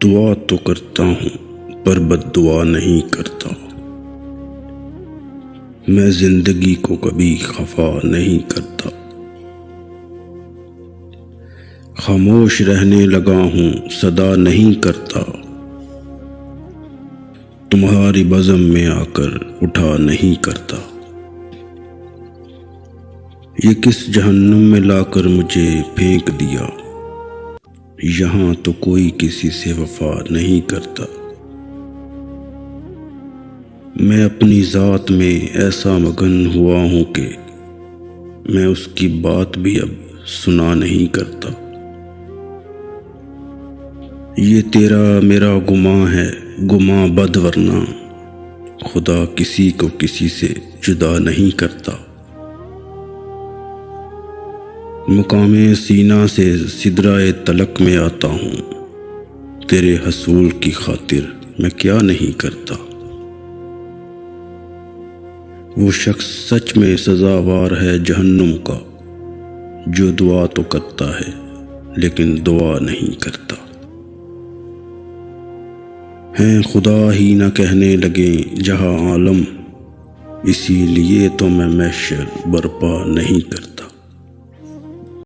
دعا تو کرتا ہوں پر بد دعا نہیں کرتا۔ میں زندگی کو کبھی خفا نہیں کرتا۔ خاموش رہنے لگا ہوں صدا نہیں کرتا۔ تمہاری بزم میں آ کر اٹھا نہیں کرتا۔ یہ کس جہنم میں لا کر مجھے پھینک دیا، یہاں تو کوئی کسی سے وفا نہیں کرتا۔ میں اپنی ذات میں ایسا مگن ہوا ہوں کہ میں اس کی بات بھی اب سنا نہیں کرتا۔ یہ تیرا میرا گماں ہے، گماں بد، ورنہ خدا کسی کو کسی سے جدا نہیں کرتا۔ مقام سینہ سے سدرائے تلک میں آتا ہوں، تیرے حصول کی خاطر میں کیا نہیں کرتا۔ وہ شخص سچ میں سزاوار ہے جہنم کا، جو دعا تو کرتا ہے لیکن دعا نہیں کرتا۔ ہیں خدا ہی نہ کہنے لگے جہاں عالم، اسی لیے تو میں محشر برپا نہیں کرتا۔